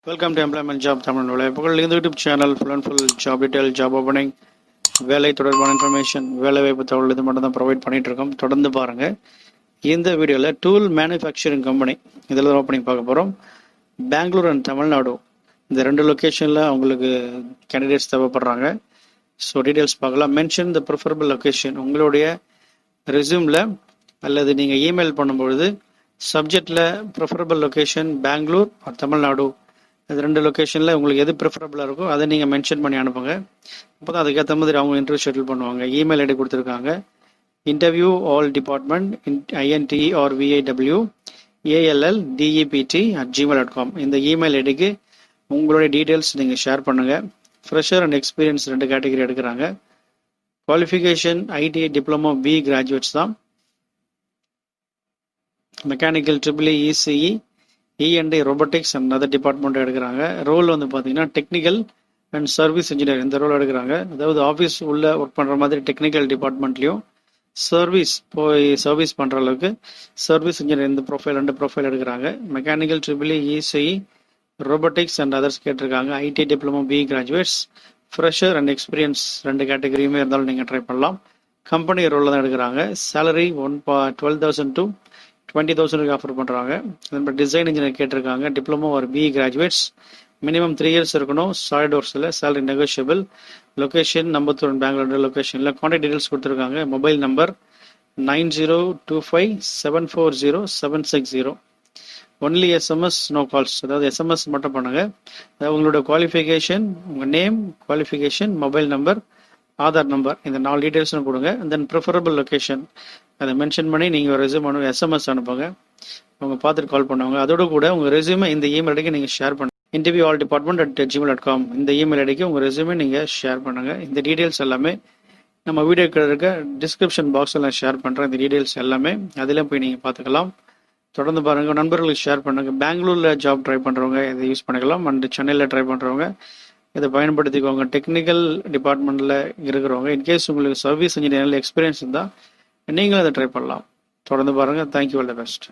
Welcome to employment job Tamil Nadu. இப்போ இந்த YouTube channel full and full job detail, job opening, வேலை தொடர்பான information, வேலை வாய்ப்பு தகவல் இது மட்டும் தான் ப்ரொவைட் பண்ணிட்டு இருக்கோம். தொடர்ந்து பாருங்க. இந்த வீடியோவில் டூல் மேனுஃபேக்சரிங் கம்பெனி இதில் தான் ஓப்பனிங் பார்க்க போகிறோம். பெங்களூர் அண்ட் தமிழ்நாடு இந்த ரெண்டு லொக்கேஷனில் அவங்களுக்கு கேண்டிடேட்ஸ் தேவைப்படுறாங்க. ஸோ டீட்டெயில்ஸ் பார்க்கலாம். Mention the preferable location. உங்களுடைய ரெஸ்யூமில் அல்லது நீங்கள் இமெயில் பண்ணும்பொழுது சப்ஜெக்டில் preferable location Bangalore or Tamil Nadu, இது ரெண்டு லொக்கேஷனில் உங்களுக்கு எது ப்ரிஃபரபிளாக இருக்கோ அதை நீங்கள் மென்ஷன் பண்ணி அனுப்புங்க. அப்போ தான் அதுக்கேற்ற மாதிரி அவங்க இன்டர்வியூ ஷெட்யூல் பண்ணுவாங்க. இமெயில் ஐடி கொடுத்துருக்காங்க. Interview all department INTE or VIW ALLDEPT@gmail.com. இந்த இமெயில் ஐடிக்கு உங்களுடைய டீட்டெயில்ஸ் நீங்கள் ஷேர் பண்ணுங்கள். ஃப்ரெஷர் அண்ட் எக்ஸ்பீரியன்ஸ் ரெண்டு கேட்டகரி எடுக்கிறாங்க. குவாலிஃபிகேஷன் ITI Diploma B.E.Graduates தான். Mechanical EEE Immd Robotics and other department எடுக்கிறாங்க. ரோல் வந்து பார்த்தீங்கன்னா டெக்னிக்கல் அண்ட் சர்வீஸ் இன்ஜினியர் இந்த ரோல் எடுக்கிறாங்க. அதாவது ஆஃபீஸ் உள்ள ஒர்க் பண்ணுற மாதிரி டெக்னிக்கல் டிபார்ட்மெண்ட்லையும் சர்வீஸ் போய் சர்வீஸ் பண்ணுற அளவுக்கு சர்வீஸ் இன்ஜினியர் இந்த ரெண்டு ப்ரொஃபைல் எடுக்கிறாங்க. Mechanical EEE robotics and others கேட்டிருக்காங்க. ITI Diploma B.E.Graduates, fresher and experience ரெண்டு கேட்டகரியுமே இருந்தாலும் நீங்கள் ட்ரை பண்ணலாம். கம்பெனி ரோலில் தான் எடுக்கிறாங்க. சேலரி 12,000 to 20,000 ஆஃபர் பண்ணுறாங்க. டிசைன் இன்ஜினியர் கேட்டிருக்காங்க. டிப்ளமோ ஒரு B.E.Graduates, மினிமம் 3 years இருக்கணும். சாலிட் ஒர்க்ஸில் salary negotiable. Location Ambattur Bangalore லொக்கேஷனில். கான்டாக்ட் டீடைல்ஸ் கொடுத்துருக்காங்க. Mobile number 9025740760. Only SMS no calls, அதாவது SMS மட்டும் பண்ணுங்க. அதாவது உங்களோட குவாலிஃபிகேஷன், உங்கள் name, qualification, mobile number, Aadhaar number, இந்த 4 டீட்டெயில்ஸும் கொடுங்க. தென் ப்ரிஃபரபிள் லொக்கேஷன் அதை மென்ஷன் பண்ணி நீங்கள் ஒரு ரெஸ்யூம் SMS அனுப்புங்க. அவங்க பார்த்துட்டு கால் பண்ணுவாங்க. அதோட கூட உங்கள் ரெஸ்யூமை இந்த இமெயில் ஐடிக்கு நீங்கள் ஷேர் பண்ணுங்க. இன்டர்வியூ ஆல் டிபார்ட்மெண்ட் @gmail.com இந்த இமெயில் ஐடிக்கு உங்கள் ரெஸ்யூமே நீங்கள் ஷேர் பண்ணுங்கள். இந்த டீட்டெயில்ஸ் எல்லாமே நம்ம வீடியோக்கு இருக்க டிஸ்கிரிப்ஷன் பாக்ஸில் நான் ஷேர் பண்ணுறேன். இந்த டீட்டெயில்ஸ் எல்லாமே அதில் போய் நீங்கள் பார்த்துக்கலாம். தொடர்ந்து பாருங்கள், நண்பர்களுக்கு ஷேர் பண்ணுங்கள். பெங்களூரில் ஜாப் ட்ரை பண்ணுறவங்க இதை யூஸ் பண்ணிக்கலாம். அண்ட் சென்னையில் ட்ரை பண்ணுறவங்க இதை பயன்படுத்திக்கோங்க. டெக்னிக்கல் டிபார்ட்மெண்ட்டில் இருக்கிறவங்க இன்கேஸ் உங்களுக்கு சர்வீஸ் இன்ஜினியரில் எக்ஸ்பீரியன்ஸ் இருந்தால் நீங்களும் அதை ட்ரை பண்ணலாம். தொடர்ந்து பாருங்கள். Thank you, all the best.